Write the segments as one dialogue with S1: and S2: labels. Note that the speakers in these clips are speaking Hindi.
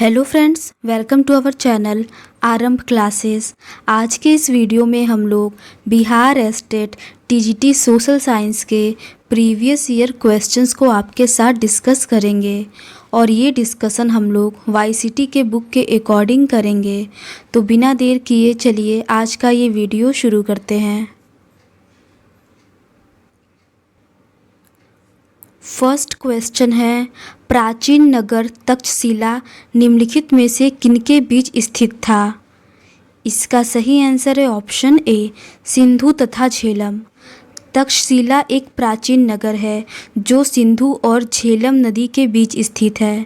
S1: Hello friends, welcome to our channel Aarambh classes. आज के इस वीडियो में हम लोग Bihar state TGT social science के प्रीवियस ईयर क्वेश्चंस को आपके साथ डिस्कस करेंगे और ये डिस्कशन हम लोग वाईसीटी के बुक के अकॉर्डिंग करेंगे। तो बिना देर किए चलिए आज का ये वीडियो शुरू करते हैं। फर्स्ट क्वेश्चन है, प्राचीन नगर तक्षशिला निम्नलिखित में से किनके बीच स्थित था? इसका सही आंसर है ऑप्शन ए, सिंधु तथा झेलम। तक्षशिला एक प्राचीन नगर है जो सिंधु और झेलम नदी के बीच स्थित है।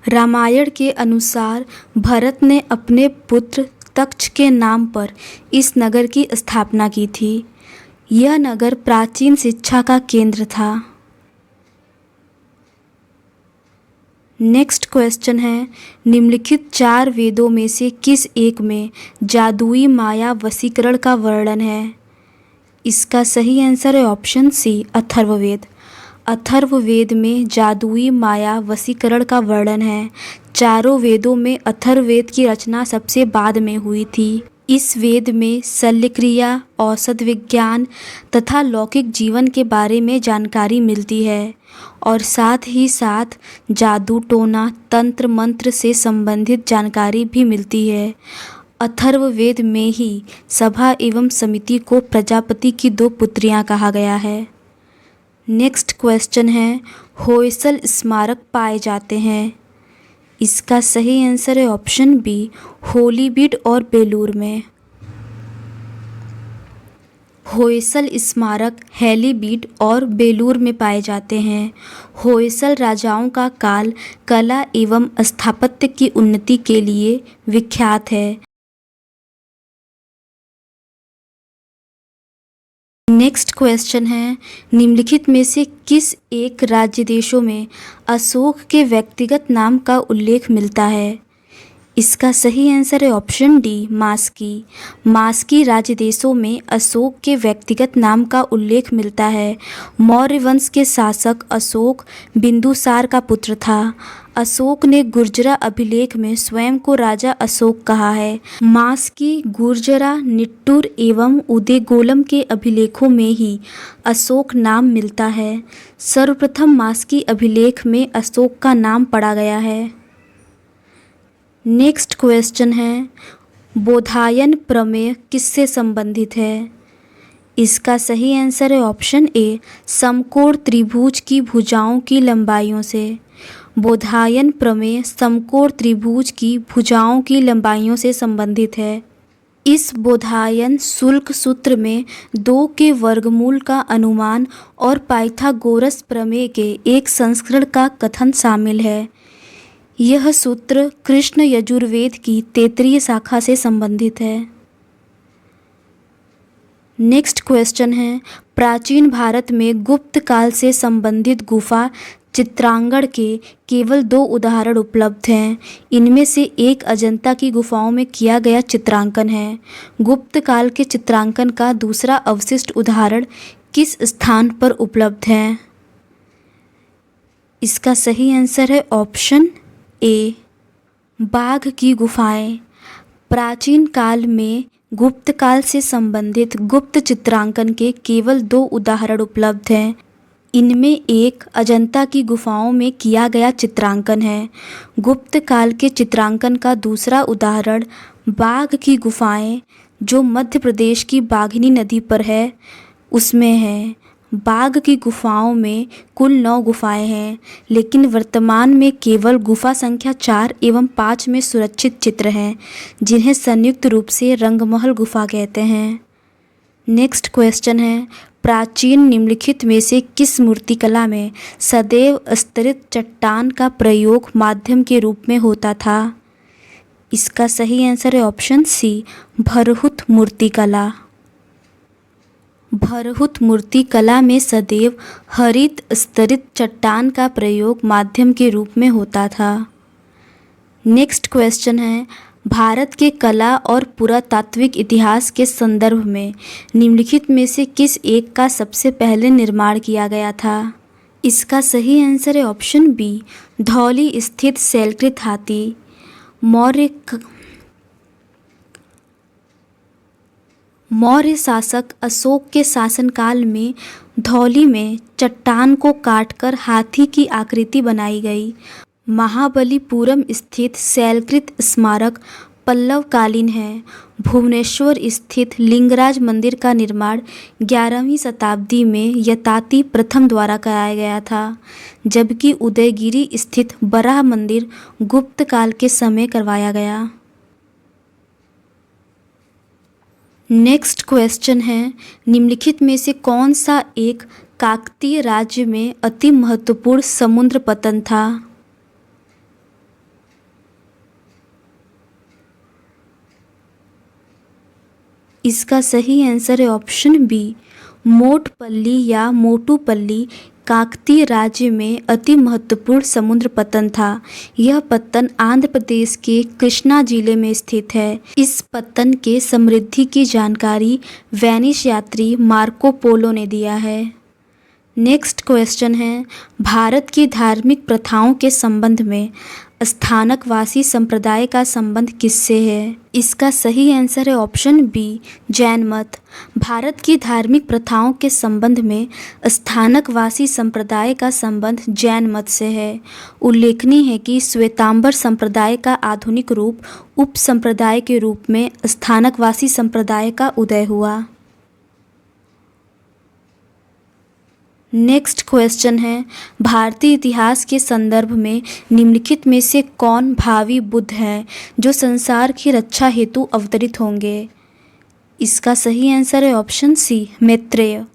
S1: रामायण के अनुसार भरत ने अपने पुत्र तक्ष के नाम पर इस नगर की स्थापना की थी। यह नगर प्राचीन शिक्षा का केंद्र था। नेक्स्ट क्वेश्चन है, निम्नलिखित 4 वेदों में से किस एक में जादुई माया वशीकरण का वर्णन है? इसका सही आंसर है ऑप्शन सी, अथर्ववेद। अथर्ववेद में जादुई माया वशीकरण का वर्णन है। चारों वेदों में अथर्ववेद की रचना सबसे बाद में हुई थी। इस वेद में शल्यक्रिया, औषध विज्ञान तथा लौकिक जीवन के बारे में जानकारी मिलती है और साथ ही साथ जादू टोना, तंत्र मंत्र से संबंधित जानकारी भी मिलती है। अथर्ववेद में ही सभा एवं समिति को प्रजापति की 2 पुत्रियां कहा गया है। नेक्स्ट क्वेश्चन है, होयसल स्मारक पाए जाते हैं। इसका सही आंसर है ऑप्शन बी, होलीबीड और बेलूर में। होयसल स्मारक होलीबीड और बेलूर में पाए जाते हैं। होयसल राजाओं का काल कला एवं स्थापत्य की उन्नति के लिए विख्यात है। नेक्स्ट क्वेश्चन है, निम्नलिखित में से किस एक राज्य देशों में अशोक के व्यक्तिगत नाम का उल्लेख मिलता है? इसका सही आंसर है ऑप्शन डी, मास्की। मास्की राज्य देशों में अशोक के व्यक्तिगत नाम का उल्लेख मिलता है। मौर्य वंश के शासक अशोक बिंदुसार का पुत्र था। अशोक ने गुर्जरा अभिलेख में स्वयं को राजा अशोक कहा है। मास्की, गुर्जरा, निट्टूर एवं उदेगोलम के अभिलेखों में ही अशोक नाम मिलता है। सर्वप्रथम मास्की अभिलेख में अशोक का नाम पढ़ा गया है। नेक्स्ट क्वेश्चन है, बोधायन प्रमेय किससे संबंधित है? इसका सही आंसर है ऑप्शन ए, समकोण त्रिभुज की भुजाओं की लंबाइयों से। बोधायन प्रमेय समकोण त्रिभुज की भुजाओं की लंबाइयों से संबंधित है। इस बोधायन शुल्क सूत्र में 2 के वर्गमूल का अनुमान और पाइथागोरस प्रमेय के एक संस्करण का कथन शामिल है। यह सूत्र कृष्ण यजुर्वेद की 33 शाखा से संबंधित है। नेक्स्ट क्वेश्चन है, प्राचीन भारत में गुप्त काल से संबंधित गुफा चित्रांगण के केवल 2 उदाहरण उपलब्ध हैं। इनमें से एक अजंता की गुफाओं में किया गया चित्रांकन है। गुप्त काल के चित्रांकन का दूसरा अवशिष्ट उदाहरण किस स्थान पर उपलब्ध है? इसका सही आंसर है ऑप्शन ए, बाघ की गुफाएं। प्राचीन काल में गुप्त काल से संबंधित गुप्त चित्रांकन के केवल 2 उदाहरण उपलब्ध हैं। इनमें एक अजंता की गुफाओं में किया गया चित्रांकन है। गुप्त काल के चित्रांकन का दूसरा उदाहरण बाघ की गुफाएं जो मध्य प्रदेश की बाघिनी नदी पर है उसमें है। बाघ की गुफाओं में कुल 9 गुफाएं हैं, लेकिन वर्तमान में केवल गुफा संख्या 4 एवं 5 में सुरक्षित चित्र हैं, जिन्हें संयुक्त रूप से रंगमहल गुफा कहते हैं। नेक्स्ट क्वेश्चन है, प्राचीन निम्नलिखित में से किस मूर्तिकला में सदैव स्तरित चट्टान का प्रयोग माध्यम के रूप में होता था? इसका सही आंसर है ऑप्शन सी, भरहुत मूर्तिकला। भरहुत मूर्ति कला में सदैव हरित स्तरित चट्टान का प्रयोग माध्यम के रूप में होता था। नेक्स्ट क्वेश्चन है, भारत के कला और पुरातात्विक इतिहास के संदर्भ में निम्नलिखित में से किस एक का सबसे पहले निर्माण किया गया था? इसका सही आंसर है ऑप्शन बी, धौली स्थित शैलकृत हाथी। मौर्य शासक अशोक के शासनकाल में धौली में चट्टान को काटकर हाथी की आकृति बनाई गई। महाबलीपुरम स्थित शैलकृत स्मारक पल्लवकालीन है। भुवनेश्वर स्थित लिंगराज मंदिर का निर्माण 11वीं शताब्दी में यताति प्रथम द्वारा कराया गया था, जबकि उदयगिरी स्थित बराह मंदिर गुप्त काल के समय करवाया गया। नेक्स्ट क्वेश्चन है, निम्नलिखित में से कौन सा एक काकतीय राज्य में अति महत्वपूर्ण समुद्र पतन था? इसका सही आंसर है ऑप्शन बी, मोटपल्ली या मोटूपल्ली काकतीय राज्य में अति महत्वपूर्ण समुद्र पतन था। यह पत्तन आंध्र प्रदेश के कृष्णा जिले में स्थित है। इस पत्तन के समृद्धि की जानकारी वेनिस यात्री मार्को पोलो ने दिया है। नेक्स्ट क्वेश्चन है, भारत की धार्मिक प्रथाओं के संबंध में स्थानकवासी संप्रदाय का संबंध किससे है? इसका सही आंसर है ऑप्शन बी, जैन मत। भारत की धार्मिक प्रथाओं के संबंध में स्थानकवासी संप्रदाय का संबंध जैन मत से है। उल्लेखनीय है कि श्वेतांबर संप्रदाय का आधुनिक रूप उप संप्रदाय के रूप में स्थानकवासी संप्रदाय का उदय हुआ। नेक्स्ट क्वेश्चन है, भारतीय इतिहास के संदर्भ में निम्नलिखित में से कौन भावी बुद्ध है जो संसार की रक्षा हेतु अवतरित होंगे? इसका सही आंसर है ऑप्शन सी, मैत्रेय।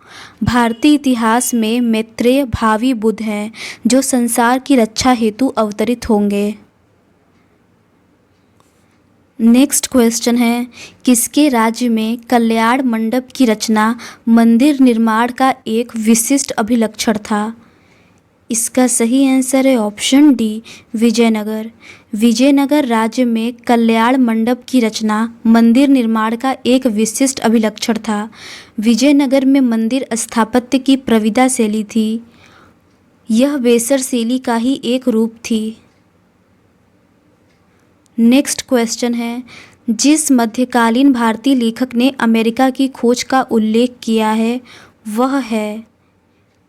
S1: भारतीय इतिहास में मैत्रेय भावी बुद्ध हैं जो संसार की रक्षा हेतु अवतरित होंगे। नेक्स्ट क्वेश्चन है, किसके राज्य में कल्याण मंडप की रचना मंदिर निर्माण का एक विशिष्ट अभिलक्षण था? इसका सही आंसर है ऑप्शन डी, विजयनगर। विजयनगर राज्य में कल्याण मंडप की रचना मंदिर निर्माण का एक विशिष्ट अभिलक्षण था। विजयनगर में मंदिर स्थापत्य की प्रविधा शैली थी। यह वेसर शैली का ही एक रूप थी। नेक्स्ट क्वेश्चन है, जिस मध्यकालीन भारतीय लेखक ने अमेरिका की खोज का उल्लेख किया है वह है?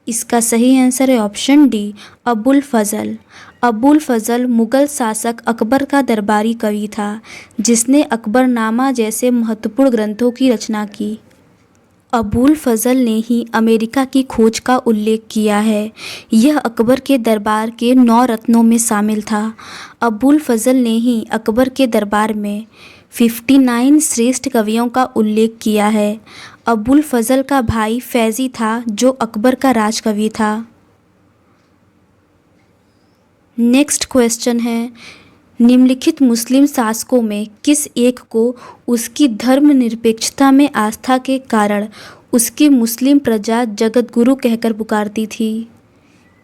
S1: इसका सही आंसर है ऑप्शन डी, अबुल फजल। अबुल फजल मुगल शासक अकबर का दरबारी कवि था जिसने अकबरनामा जैसे महत्वपूर्ण ग्रंथों की रचना की। अबुल फजल ने ही अमेरिका की खोज का उल्लेख किया है। यह अकबर के दरबार के 9 रत्नों में शामिल था। अबुल फजल ने ही अकबर के दरबार में 59 श्रेष्ठ कवियों का उल्लेख किया है। अबुल फजल का भाई फैज़ी था जो अकबर का राजकवि था। नेक्स्ट क्वेश्चन है, निम्नलिखित मुस्लिम शासकों में किस एक को उसकी धर्मनिरपेक्षता में आस्था के कारण उसकी मुस्लिम प्रजा जगतगुरु कहकर पुकारती थी?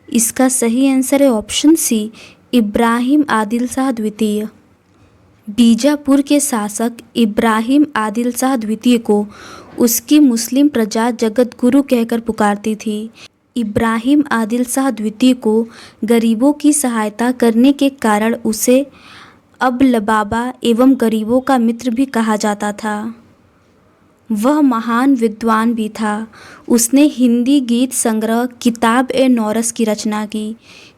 S1: इसका सही आंसर है ऑप्शन सी, इब्राहिम आदिल शाह द्वितीय। बीजापुर के शासक इब्राहिम आदिल शाह द्वितीय को उसकी मुस्लिम प्रजा जगतगुरु कहकर पुकारती थी। इब्राहिम आदिल शाह द्वितीय को गरीबों की सहायता करने के कारण उसे अबलबाबा एवं गरीबों का मित्र भी कहा जाता था। वह महान विद्वान भी था। उसने हिंदी गीत संग्रह किताब ए नौरस की रचना की।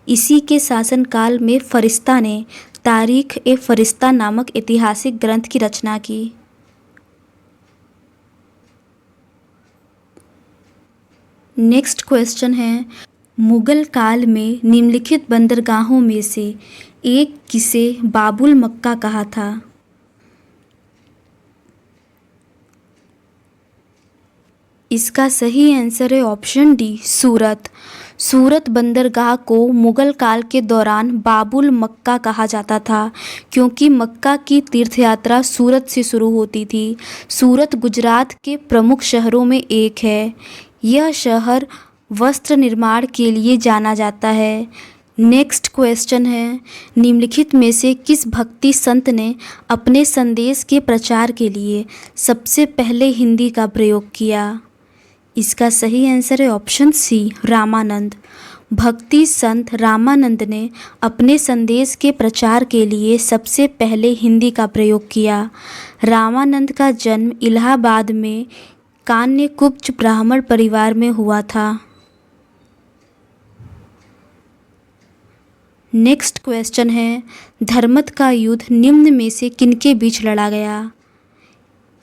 S1: इसी के शासनकाल में फरिश्ता ने तारीख ए फरिश्ता नामक ऐतिहासिक ग्रंथ की रचना की। नेक्स्ट क्वेश्चन है, मुगल काल में निम्नलिखित बंदरगाहों में से एक किसे बाबुल मक्का कहा था? इसका सही आंसर है ऑप्शन डी, सूरत। सूरत बंदरगाह को मुगल काल के दौरान बाबुल मक्का कहा जाता था क्योंकि मक्का की तीर्थयात्रा सूरत से शुरू होती थी। सूरत गुजरात के प्रमुख शहरों में एक है। यह शहर वस्त्र निर्माण के लिए जाना जाता है। नेक्स्ट क्वेश्चन है, निम्नलिखित में से किस भक्ति संत ने अपने संदेश के प्रचार के लिए सबसे पहले हिंदी का प्रयोग किया? इसका सही आंसर है ऑप्शन सी, रामानंद। भक्ति संत रामानंद ने अपने संदेश के प्रचार के लिए सबसे पहले हिंदी का प्रयोग किया। रामानंद का जन्म इलाहाबाद में कान्यकुब्ज ब्राह्मण परिवार में हुआ था। नेक्स्ट क्वेश्चन है, धर्मत का युद्ध निम्न में से किनके बीच लड़ा गया?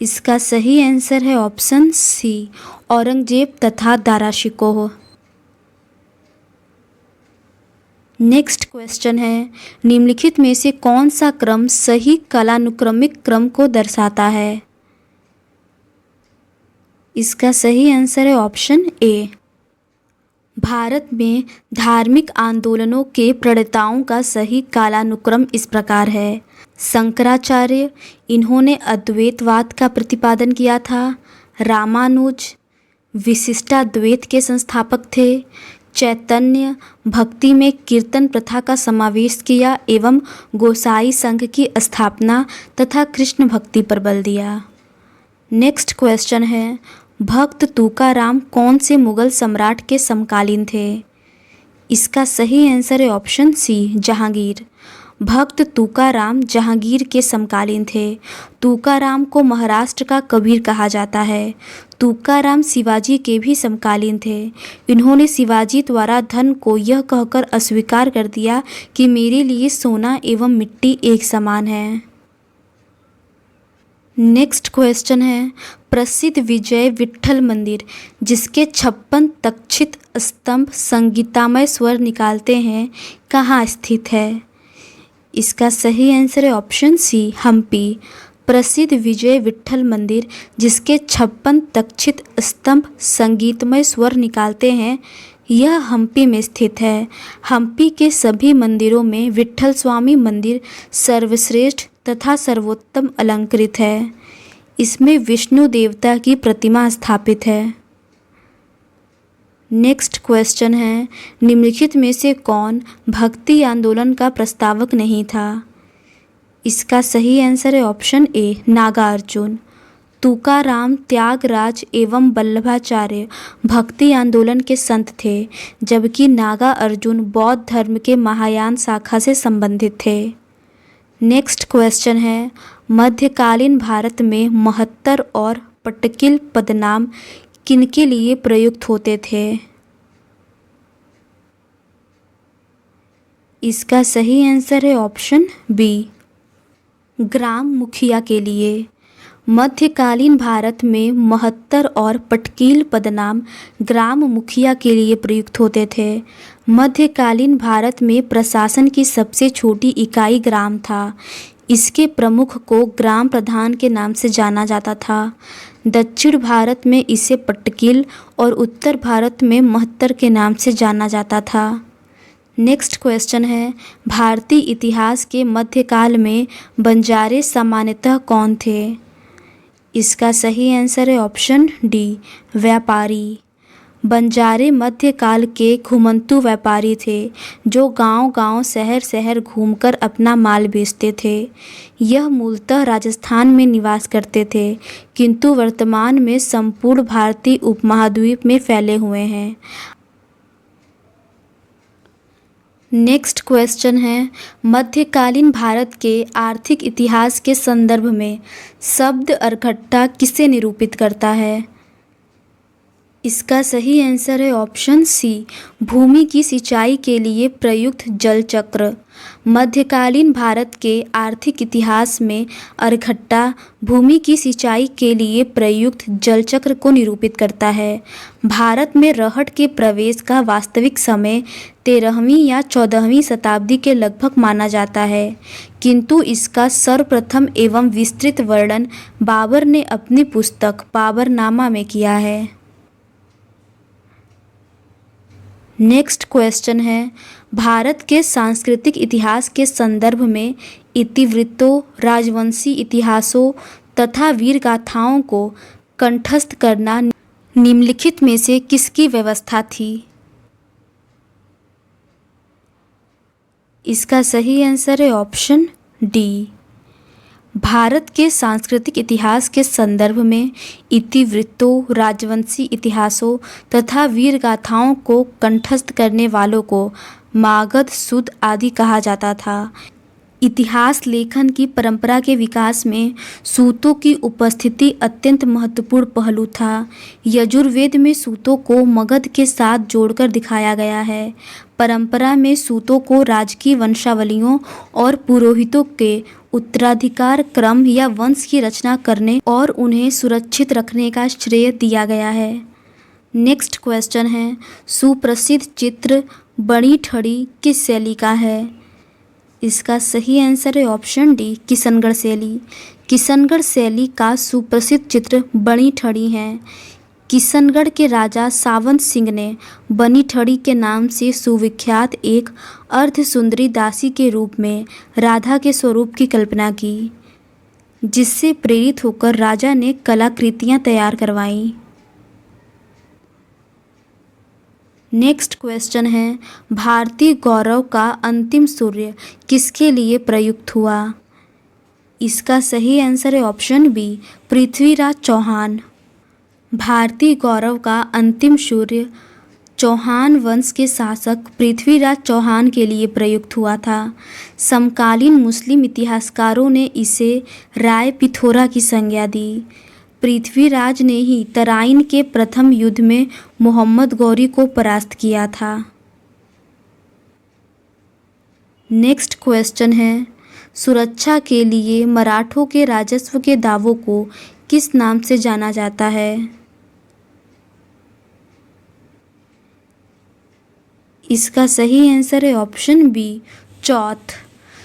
S1: इसका सही आंसर है ऑप्शन सी, औरंगजेब तथा दारा शिकोह। नेक्स्ट क्वेश्चन है, निम्नलिखित में से कौन सा क्रम सही कालानुक्रमिक क्रम को दर्शाता है? इसका सही आंसर है ऑप्शन ए। भारत में धार्मिक आंदोलनों के प्रणेताओं का सही कालानुक्रम इस प्रकार है। शंकराचार्य, इन्होंने अद्वैतवाद का प्रतिपादन किया था। रामानुज विशिष्टाद्वैत के संस्थापक थे। चैतन्य भक्ति में कीर्तन प्रथा का समावेश किया एवं गोसाई संघ की स्थापना तथा कृष्ण भक्ति पर बल दिया। नेक्स्ट क्वेश्चन है, भक्त तुकाराम कौन से मुगल सम्राट के समकालीन थे? इसका सही आंसर है ऑप्शन सी, जहांगीर। भक्त तुकाराम जहांगीर के समकालीन थे। तुकाराम को महाराष्ट्र का कबीर कहा जाता है। तुकाराम शिवाजी के भी समकालीन थे। इन्होंने शिवाजी द्वारा धन को यह कहकर अस्वीकार कर दिया कि मेरे लिए सोना एवं मिट्टी एक समान है। नेक्स्ट क्वेश्चन है, प्रसिद्ध विजय विट्ठल मंदिर जिसके 56 तक्षित स्तंभ संगीतामय स्वर निकालते हैं, कहाँ स्थित है? इसका सही आंसर है ऑप्शन सी, हम्पी। प्रसिद्ध विजय विट्ठल मंदिर जिसके 56 तक्षित स्तंभ संगीतमय स्वर निकालते हैं, यह हम्पी में स्थित है। हम्पी के सभी मंदिरों में विट्ठल स्वामी मंदिर सर्वश्रेष्ठ तथा सर्वोत्तम अलंकृत है। इसमें विष्णु देवता की प्रतिमा स्थापित है। नेक्स्ट क्वेश्चन है, निम्नलिखित में से कौन भक्ति आंदोलन का प्रस्तावक नहीं था? इसका सही आंसर है ऑप्शन ए, नागार्जुन। तुकाराम, त्यागराज एवं वल्लभाचार्य भक्ति आंदोलन के संत थे, जबकि नागा अर्जुन बौद्ध धर्म के महायान शाखा से संबंधित थे। नेक्स्ट क्वेश्चन है, मध्यकालीन भारत में महत्तर और पटकिल पदनाम किनके लिए प्रयुक्त होते थे? इसका सही आंसर है ऑप्शन बी, ग्राम मुखिया के लिए। मध्यकालीन भारत में महत्तर और पटकील पदनाम ग्राम मुखिया के लिए प्रयुक्त होते थे। मध्यकालीन भारत में प्रशासन की सबसे छोटी इकाई ग्राम था। इसके प्रमुख को ग्राम प्रधान के नाम से जाना जाता था। दक्षिण भारत में इसे पटकील और उत्तर भारत में महत्तर के नाम से जाना जाता था। नेक्स्ट क्वेश्चन है, भारतीय इतिहास के मध्यकाल में बंजारे सामान्यतः कौन थे? इसका सही आंसर है ऑप्शन डी, व्यापारी। बंजारे मध्यकाल के घुमंतू व्यापारी थे जो गांव-गांव, शहर-शहर घूमकर अपना माल बेचते थे। यह मूलतः राजस्थान में निवास करते थे, किंतु वर्तमान में संपूर्ण भारतीय उपमहाद्वीप में फैले हुए हैं। नेक्स्ट क्वेश्चन है, मध्यकालीन भारत के आर्थिक इतिहास के संदर्भ में शब्द अरघट्टा किसे निरूपित करता है? इसका सही आंसर है ऑप्शन सी, भूमि की सिंचाई के लिए प्रयुक्त जल चक्र। मध्यकालीन भारत के आर्थिक इतिहास में अरघट्टा भूमि की सिंचाई के लिए प्रयुक्त जल चक्र को निरूपित करता है। भारत में रहट के प्रवेश का वास्तविक समय 13वीं या 14वीं शताब्दी के लगभग माना जाता है, किंतु इसका सर्वप्रथम एवं विस्तृत वर्णन बाबर ने अपनी पुस्तक बाबरनामा में किया है। नेक्स्ट क्वेश्चन है, भारत के सांस्कृतिक इतिहास के संदर्भ में इतिवृत्तों, राजवंशी इतिहासों तथा वीर गाथाओं को कंठस्थ करना निम्नलिखित में से किसकी व्यवस्था थी? इसका सही आंसर है ऑप्शन डी, भारत के सांस्कृतिक इतिहास के संदर्भ में इतिवृत्तों, राजवंशी इतिहासों तथा वीर गाथाओं को कंठस्थ करने वालों को मागध, सूत आदि कहा जाता था। इतिहास लेखन की परंपरा के विकास में सूतों की उपस्थिति अत्यंत महत्वपूर्ण पहलू था। यजुर्वेद में सूतों को मगध के साथ जोड़कर दिखाया गया है। परंपरा में सूतों को राजकीय वंशावलियों और पुरोहितों के उत्तराधिकार क्रम या वंश की रचना करने और उन्हें सुरक्षित रखने का श्रेय दिया गया है। नेक्स्ट क्वेश्चन है, सुप्रसिद्ध चित्र बड़ी ठड़ी किस शैली का है? इसका सही आंसर है ऑप्शन डी, किशनगढ़ शैली। किशनगढ़ शैली का सुप्रसिद्ध चित्र बनी ठड़ी है। किशनगढ़ के राजा सावंत सिंह ने बनी ठड़ी के नाम से सुविख्यात एक अर्धसुंदरी दासी के रूप में राधा के स्वरूप की कल्पना की, जिससे प्रेरित होकर राजा ने कलाकृतियां तैयार करवाईं। नेक्स्ट क्वेश्चन है, भारतीय गौरव का अंतिम सूर्य किसके लिए प्रयुक्त हुआ? इसका सही आंसर है ऑप्शन बी, पृथ्वीराज चौहान। भारतीय गौरव का अंतिम सूर्य चौहान वंश के शासक पृथ्वीराज चौहान के लिए प्रयुक्त हुआ था। समकालीन मुस्लिम इतिहासकारों ने इसे राय पिथोरा की संज्ञा दी। पृथ्वीराज ने ही तराइन के प्रथम युद्ध में मोहम्मद गौरी को परास्त किया था। नेक्स्ट क्वेश्चन है, सुरक्षा के लिए मराठों के राजस्व के दावों को किस नाम से जाना जाता है? इसका सही आंसर है ऑप्शन बी, चौथ।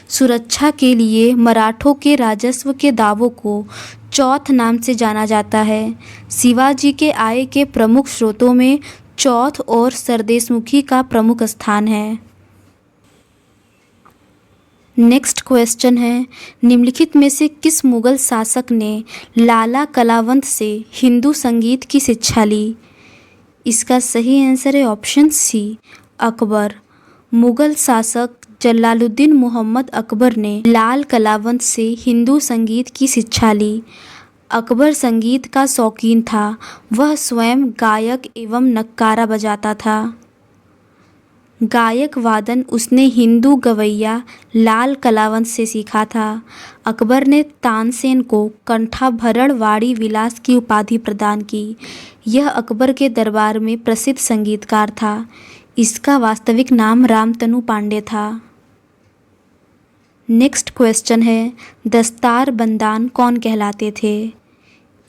S1: सुरक्षा के लिए मराठों के राजस्व के दावों को चौथ नाम से जाना जाता है। शिवाजी के आय के प्रमुख स्रोतों में चौथ और सरदेशमुखी का प्रमुख स्थान है। नेक्स्ट क्वेश्चन है, निम्नलिखित में से किस मुगल शासक ने लाला कलावंत से हिंदू संगीत की शिक्षा ली? इसका सही आंसर है ऑप्शन सी, अकबर। मुगल शासक जलालुद्दीन मोहम्मद अकबर ने लाल कलावंत से हिंदू संगीत की शिक्षा ली। अकबर संगीत का शौकीन था। वह स्वयं गायक एवं नक्कारा बजाता था। गायक वादन उसने हिंदू गवैया लाल कलावंत से सीखा था। अकबर ने तानसेन को कंठाभरण वाणी विलास की उपाधि प्रदान की। यह अकबर के दरबार में प्रसिद्ध संगीतकार था। इसका वास्तविक नाम रामतनु पांडे था। नेक्स्ट क्वेश्चन है, दस्तार बंदान कौन कहलाते थे?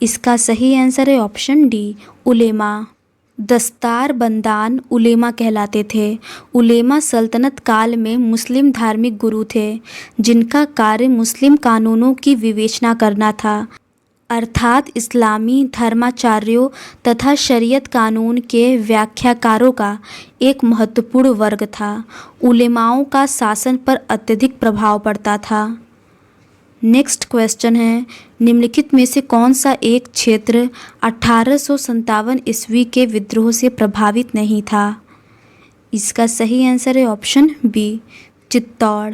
S1: इसका सही आंसर है ऑप्शन डी, उलेमा। दस्तार बंदान उलेमा कहलाते थे। उलेमा सल्तनत काल में मुस्लिम धार्मिक गुरु थे, जिनका कार्य मुस्लिम कानूनों की विवेचना करना था, अर्थात इस्लामी धर्माचार्यों तथा शरीयत कानून के व्याख्याकारों का एक महत्वपूर्ण वर्ग था। उलेमाओं का शासन पर अत्यधिक प्रभाव पड़ता था। नेक्स्ट क्वेश्चन है, निम्नलिखित में से कौन सा एक क्षेत्र 1857 ईस्वी के विद्रोह से प्रभावित नहीं था? इसका सही आंसर है ऑप्शन बी, चित्तौड़।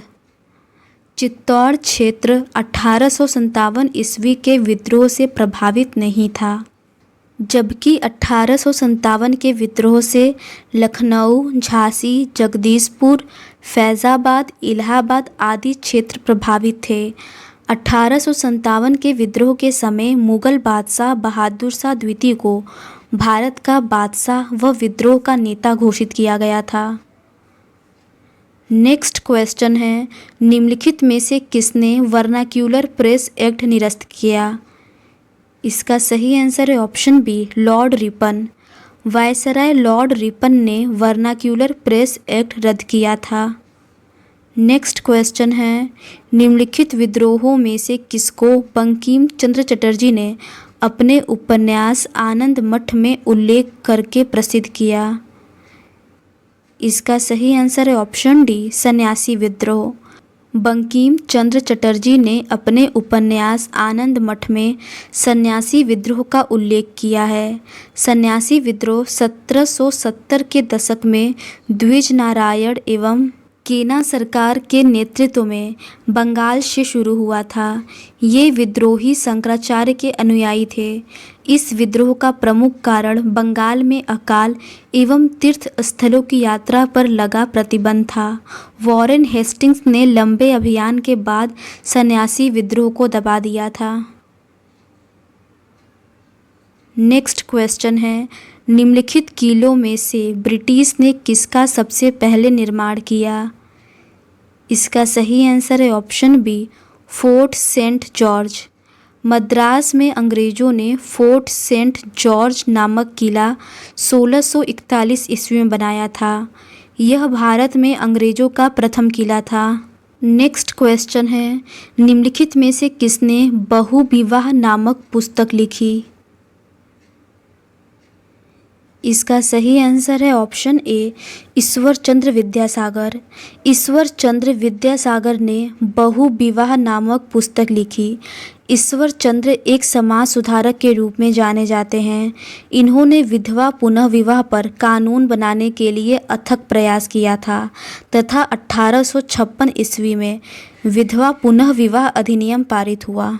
S1: चित्तौड़ क्षेत्र 1857 ईस्वी के विद्रोह से प्रभावित नहीं था, जबकि 1857 के विद्रोह से लखनऊ, झांसी, जगदीशपुर, फैज़ाबाद, इलाहाबाद आदि क्षेत्र प्रभावित थे। 1857 के विद्रोह के समय मुगल बादशाह बहादुर शाह द्वितीय को भारत का बादशाह व विद्रोह का नेता घोषित किया गया था। नेक्स्ट क्वेश्चन है, निम्नलिखित में से किसने वर्नाक्यूलर प्रेस एक्ट निरस्त किया? इसका सही आंसर है option B, Lord Ripon. Viceroy Lord Ripon ने वर्नाक्यूलर प्रेस एक्ट रद्द किया था। नेक्स्ट क्वेश्चन है, निम्नलिखित विद्रोहों में से किसको बंकिम चंद्र चटर्जी ने अपने उपन्यास आनंद मठ में उल्लेख करके प्रसिद्ध किया? इसका सही आंसर है ऑप्शन डी, सन्यासी विद्रोह। बंकिम चंद्र चटर्जी ने अपने उपन्यास आनंद मठ में सन्यासी विद्रोह का उल्लेख किया है। सन्यासी विद्रोह 1770 के दशक में द्विज नारायण एवं केना सरकार के नेतृत्व में बंगाल से शुरू हुआ था। ये विद्रोही शंकराचार्य के अनुयायी थे। इस विद्रोह का प्रमुख कारण बंगाल में अकाल एवं तीर्थ स्थलों की यात्रा पर लगा प्रतिबंध था। वॉरेन हेस्टिंग्स ने लंबे अभियान के बाद सन्यासी विद्रोह को दबा दिया था। नेक्स्ट क्वेश्चन है, निम्नलिखित किलों में से ब्रिटिश ने किसका सबसे पहले निर्माण किया। इसका सही आंसर है option B, Fort Saint George. Madras में अंग्रेजों ने फोर्ट सेंट जॉर्ज नामक किला 1641 ईस्वी में बनाया था। यह भारत में अंग्रेजों का प्रथम किला था। नेक्स्ट क्वेश्चन है, निम्नलिखित में से किसने बहुविवाह नामक पुस्तक लिखी। इसका सही आंसर है ऑप्शन ए, ईश्वर चंद्र विद्यासागर। ईश्वर चंद्र विद्यासागर ने बहुविवाह नामक पुस्तक लिखी। ईश्वर चंद्र एक समाज सुधारक के रूप में जाने जाते हैं। इन्होंने विधवा पुनः विवाह पर कानून बनाने के लिए अथक प्रयास किया था तथा 1856 ईस्वी में विधवा पुनः विवाह अधिनियम पारित हुआ।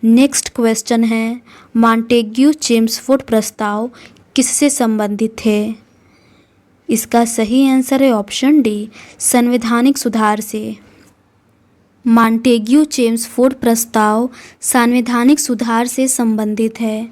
S1: नेक्स्ट क्वेश्चन है, मॉन्टेग्यू चेम्सफोर्ड प्रस्ताव किससे संबंधित है। इसका सही आंसर है ऑप्शन डी, संवैधानिक सुधार से। मॉन्टेग्यू चेम्सफोर्ड प्रस्ताव संवैधानिक सुधार से संबंधित है।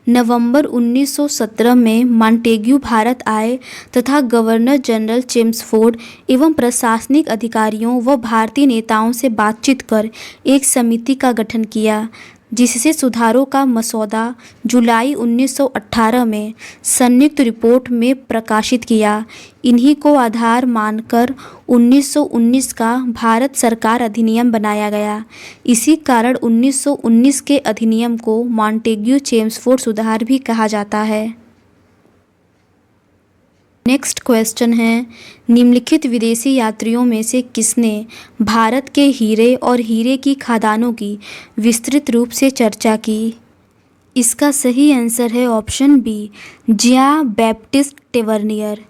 S1: नवंबर 1917 में मॉन्टेग्यू भारत आए तथा गवर्नर जनरल चेम्सफोर्ड एवं प्रशासनिक अधिकारियों व भारतीय नेताओं से बातचीत कर एक समिति का गठन किया, जिससे सुधारों का मसौदा जुलाई 1918 में संयुक्त रिपोर्ट में प्रकाशित किया। इन्हीं को आधार मानकर 1919 का भारत सरकार अधिनियम बनाया गया। इसी कारण 1919 के अधिनियम को मॉन्टेग्यू चेम्सफोर्ड सुधार भी कहा जाता है। नेक्स्ट क्वेश्चन है, निम्नलिखित विदेशी यात्रियों में से किसने भारत के हीरे और हीरे की खदानों की विस्तृत रूप से चर्चा की। इसका सही आंसर है option B, John Baptiste Tavernier.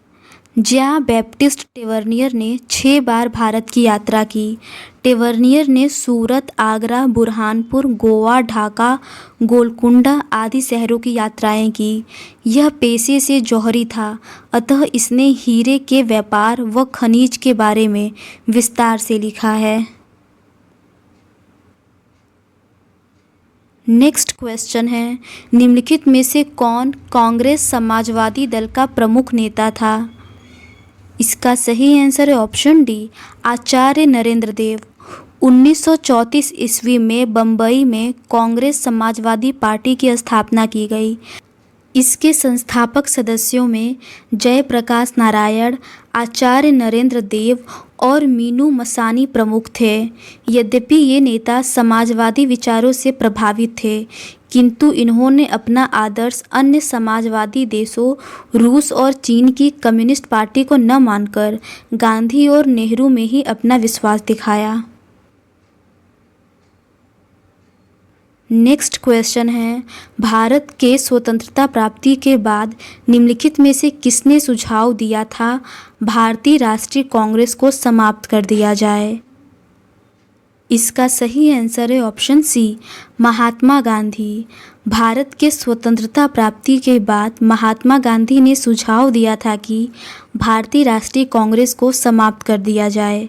S1: John Baptiste Tavernier ने 6 बार भारत की यात्रा की। टेवर्नियर ने सूरत, आगरा, बुरहानपुर, गोवा, ढाका, गोलकुंडा आदि शहरों की यात्राएं की। यह पेशे से जौहरी था, अतः इसने हीरे के व्यापार व खनिज के बारे में विस्तार से लिखा है। नेक्स्ट क्वेश्चन है, निम्नलिखित में से कौन कांग्रेस समाजवादी दल का प्रमुख नेता था। इसका सही आंसर है ऑप्शन डी, आचार्य नरेंद्र देव। 1934 ईस्वी में बम्बई में कांग्रेस समाजवादी पार्टी की स्थापना की गई। इसके संस्थापक सदस्यों में जयप्रकाश नारायण, आचार्य नरेंद्र देव और मीनू मसानी प्रमुख थे। यद्यपि ये नेता समाजवादी विचारों से प्रभावित थे, किंतु इन्होंने अपना आदर्श अन्य समाजवादी देशों रूस और चीन की कम्युनिस्ट पार्टी को न मानकर गांधी और नेहरू में ही अपना विश्वास दिखाया। नेक्स्ट क्वेश्चन है, भारत के स्वतंत्रता प्राप्ति के बाद निम्नलिखित में से किसने सुझाव दिया था भारतीय राष्ट्रीय कांग्रेस को समाप्त कर दिया जाए। इसका सही आंसर है ऑप्शन सी, महात्मा गांधी। भारत के स्वतंत्रता प्राप्ति के बाद महात्मा गांधी ने सुझाव दिया था कि भारतीय राष्ट्रीय कांग्रेस को समाप्त कर दिया जाए।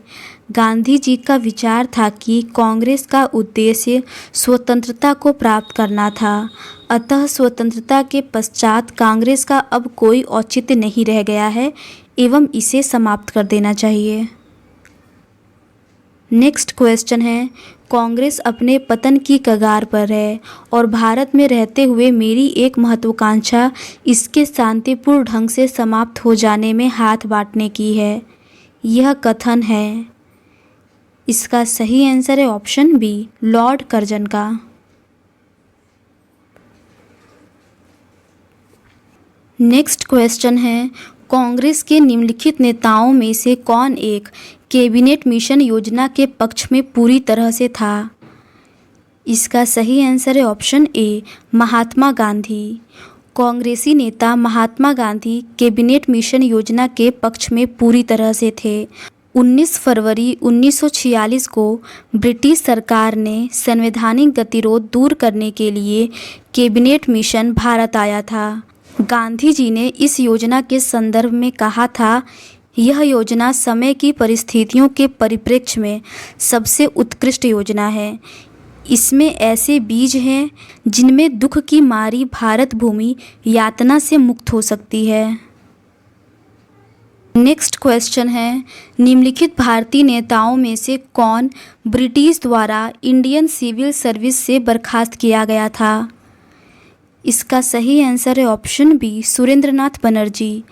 S1: गांधी जी का विचार था कि कांग्रेस का उद्देश्य स्वतंत्रता को प्राप्त करना था, अतः स्वतंत्रता के पश्चात कांग्रेस का अब कोई औचित्य नहीं रह गया है एवं इसे समाप्त कर देना चाहिए। नेक्स्ट क्वेश्चन है, कांग्रेस अपने पतन की कगार पर है और भारत में रहते हुए मेरी एक महत्वाकांक्षा इसके शांतिपूर्ण ढंग से समाप्त हो जाने में हाथ बांटने की है। यह कथन है। इसका सही आंसर है ऑप्शन बी, लॉर्ड कर्जन का। नेक्स्ट क्वेश्चन है, कांग्रेस के निम्नलिखित नेताओं में से कौन एक कैबिनेट मिशन योजना के पक्ष में पूरी तरह से था। इसका सही आंसर है ऑप्शन ए, महात्मा गांधी। कांग्रेसी नेता महात्मा गांधी कैबिनेट मिशन योजना के पक्ष में पूरी तरह से थे। 19 फरवरी 1946 को ब्रिटिश सरकार ने संवैधानिक गतिरोध दूर करने के लिए कैबिनेट मिशन भारत आया था। गांधी जी ने इस योजना के संदर्भ में कहा था, यह योजना समय की परिस्थितियों के परिप्रेक्ष्य में सबसे उत्कृष्ट योजना है। इसमें ऐसे बीज हैं जिनमें दुख की मारी भारत भूमि यातना से मुक्त हो सकती है। नेक्स्ट क्वेश्चन है, निम्नलिखित भारतीय नेताओं में से कौन ब्रिटिश द्वारा इंडियन सिविल सर्विस से बर्खास्त किया गया था? इसका सही आंसर है ऑप्शन बी, सुरेंद्रनाथ बनर्जी।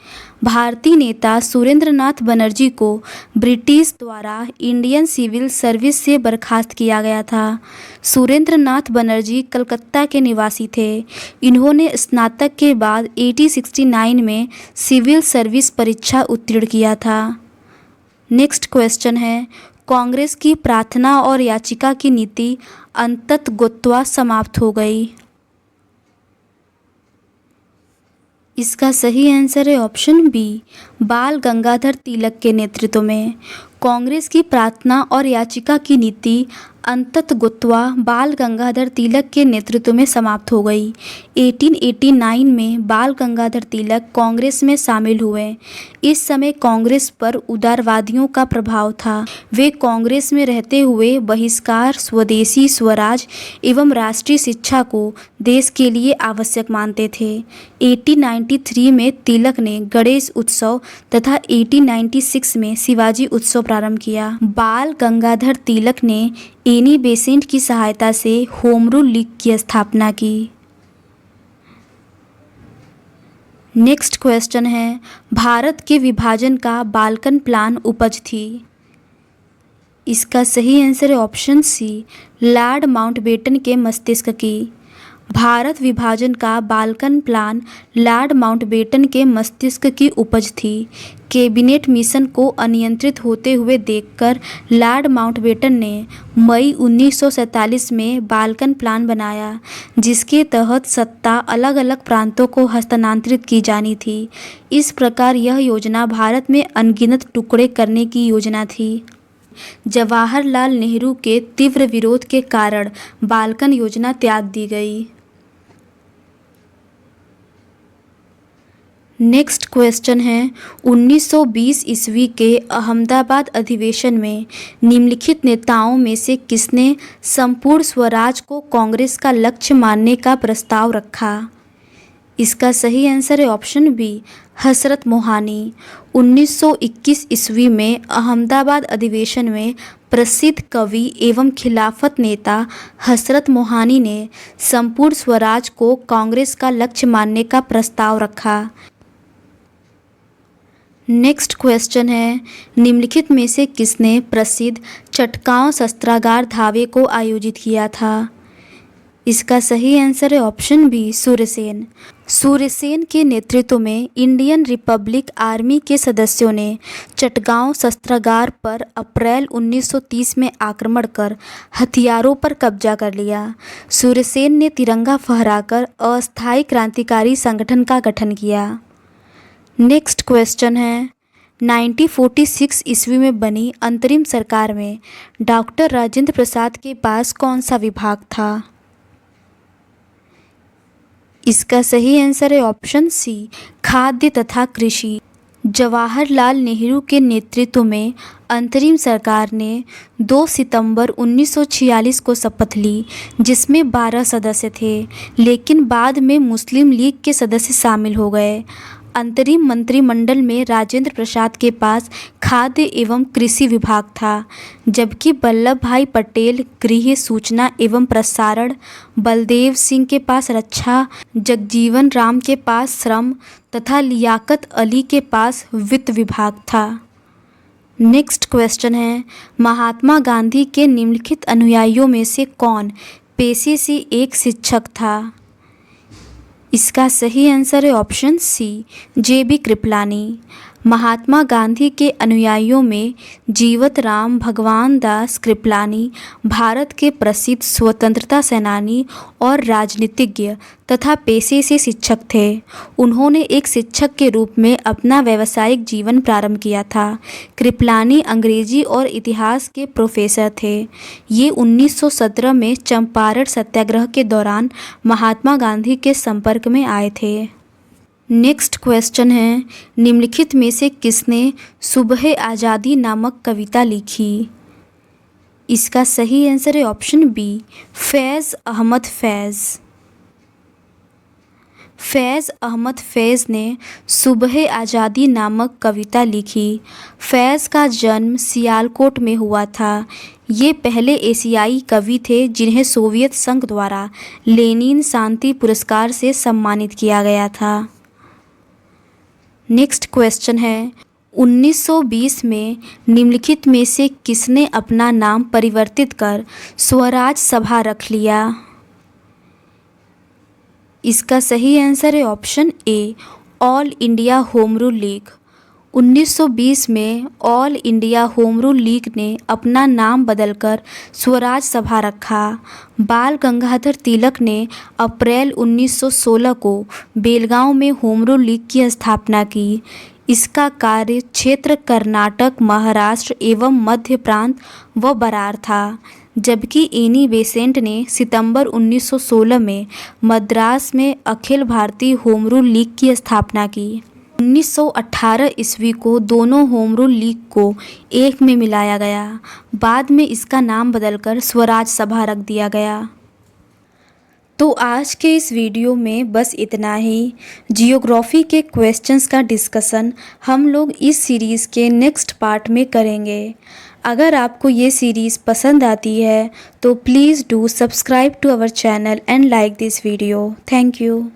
S1: भारतीय नेता सुरेंद्रनाथ बनर्जी को ब्रिटिश द्वारा इंडियन सिविल सर्विस से बर्खास्त किया गया था। सुरेंद्रनाथ बनर्जी कलकत्ता के निवासी थे। इन्होंने स्नातक के बाद 1869 में सिविल सर्विस परीक्षा उत्तीर्ण किया था। नेक्स्ट क्वेश्चन है, कांग्रेस की प्रार्थना और याचिका की नीति अंततः समाप्त हो गई। इसका सही आंसर है ऑप्शन बी, बाल गंगाधर तिलक के नेतृत्व में। कांग्रेस की प्रार्थना और याचिका की नीति अंततः बाल गंगाधर तिलक के नेतृत्व में समाप्त हो गई। 1889 में बाल गंगाधर तिलक कांग्रेस में शामिल हुए। इस समय कांग्रेस पर उदारवादियों का प्रभाव था। वे कांग्रेस में रहते हुए बहिष्कार, स्वदेशी स्वराज एवं राष्ट्रीय शिक्षा को देश के लिए आवश्यक मानते थे। 1893 में तिलक ने गणेश उत्सव तथा 1896 में शिवाजी उत्सव प्रारंभ किया। बाल गंगाधर तिलक ने एनी बेसेंट की सहायता से होम रूल लीग की स्थापना की। नेक्स्ट क्वेश्चन है, भारत के विभाजन का बाल्कन प्लान उपज थी। इसका सही आंसर है ऑप्शन सी, लॉर्ड माउंटबेटन के मस्तिष्क की। भारत विभाजन का बाल्कन प्लान लॉर्ड माउंटबेटन के मस्तिष्क की उपज थी। कैबिनेट मिशन को अनियंत्रित होते हुए देखकर लॉर्ड माउंटबेटन ने मई 1947 में बाल्कन प्लान बनाया, जिसके तहत सत्ता अलग अलग प्रांतों को हस्तांतरित की जानी थी। इस प्रकार यह योजना भारत में अनगिनत टुकड़े करने की योजना थी। जवाहरलाल नेहरू के तीव्र विरोध के कारण बाल्कन योजना त्याग दी गई। नेक्स्ट क्वेश्चन है, 1920 ईस्वी के अहमदाबाद अधिवेशन में निम्नलिखित नेताओं में से किसने संपूर्ण स्वराज को कांग्रेस का लक्ष्य मानने का प्रस्ताव रखा? इसका सही आंसर है ऑप्शन बी, हसरत मोहानी। 1921 ईस्वी में अहमदाबाद अधिवेशन में प्रसिद्ध कवि एवं खिलाफत नेता हसरत मोहानी ने संपूर्ण स्वराज को कांग्रेस का लक्ष्य मानने का प्रस्ताव रखा। नेक्स्ट क्वेश्चन है, निम्नलिखित में से किसने प्रसिद्ध चटगांव शस्त्रागार धावे को आयोजित किया था? इसका सही आंसर है ऑप्शन बी, सूर्यसेन। सूर्यसेन के नेतृत्व में इंडियन रिपब्लिक आर्मी के सदस्यों ने चटगांव शस्त्रागार पर अप्रैल 1930 में आक्रमण कर हथियारों पर कब्जा कर लिया। सूर्यसेन ने तिरंगा फहराकर अस्थायी क्रांतिकारी संगठन का गठन किया। नेक्स्ट क्वेश्चन है, 1946 ईस्वी में बनी अंतरिम सरकार में डॉक्टर राजेंद्र प्रसाद के पास कौन सा विभाग था? इसका सही आंसर है ऑप्शन सी, खाद्य तथा कृषि। जवाहरलाल नेहरू के नेतृत्व में अंतरिम सरकार ने 2 सितंबर 1946 को शपथ ली, जिसमें 12 सदस्य थे, लेकिन बाद में मुस्लिम लीग के सदस्य शामिल हो गए। अंतरिम मंत्रिमंडल में राजेंद्र प्रसाद के पास खाद्य एवं कृषि विभाग था, जबकि वल्लभ भाई पटेल गृह, सूचना एवं प्रसारण, बलदेव सिंह के पास रक्षा, जगजीवन राम के पास श्रम तथा लियाकत अली के पास वित्त विभाग था। नेक्स्ट क्वेश्चन है, महात्मा गांधी के निम्नलिखित अनुयायियों में से कौन पेशे से एक शिक्षक था? इसका सही आंसर है option C, J B Kripalani. Mahatma Gandhi के अनुयायियों में जीवत राम भगवान दास कृपलानी भारत के प्रसिद्ध स्वतंत्रता सेनानी और राजनीतिज्ञ तथा पेशे से शिक्षक थे। उन्होंने एक शिक्षक के रूप में अपना व्यावसायिक जीवन प्रारंभ किया था। कृपलानी अंग्रेजी और इतिहास के प्रोफेसर थे। ये 1917 में चंपारण सत्याग्रह के दौरान महात्मा गांधी के संपर्क में आए थे। नेक्स्ट क्वेश्चन है, निम्नलिखित में से किसने सुबह आज़ादी नामक कविता लिखी? इसका सही आंसर है ऑप्शन बी, फैज़ अहमद फैज़। फैज़ अहमद फैज़ ने सुबह आज़ादी नामक कविता लिखी। फैज़ का जन्म सियालकोट में हुआ था। ये पहले एशियाई कवि थे जिन्हें सोवियत संघ द्वारा लेनिन शांति पुरस्कार से सम्मानित किया गया था। नेक्स्ट क्वेश्चन है, 1920 में निम्नलिखित में से किसने अपना नाम परिवर्तित कर स्वराज सभा रख लिया? इसका सही आंसर है option A, all India home rule league. 1920 में all India home rule league ने अपना नाम बदलकर स्वराज सभा रखा। बाल गंगाधर तिलक ने अप्रैल 1916 को बेलगांव में होम रूल लीग की स्थापना की। इसका कार्य क्षेत्र कर्नाटक, महाराष्ट्र एवं मध्य प्रांत व बरार था, जबकि एनी बेसेंट ने सितंबर 1916 में मद्रास में Akhil Bharatiya home rule league की स्थापना की। 1918 ईस्वी को दोनों होम रूल लीग को एक में मिलाया गया। बाद में इसका नाम बदलकर स्वराज सभा रख दिया गया। तो आज के इस वीडियो में बस इतना ही। जियोग्राफी के क्वेश्चंस का डिस्कशन हम लोग इस सीरीज़ के नेक्स्ट पार्ट में करेंगे। अगर आपको ये सीरीज़ पसंद आती है तो please do subscribe to our channel and like this video. Thank you.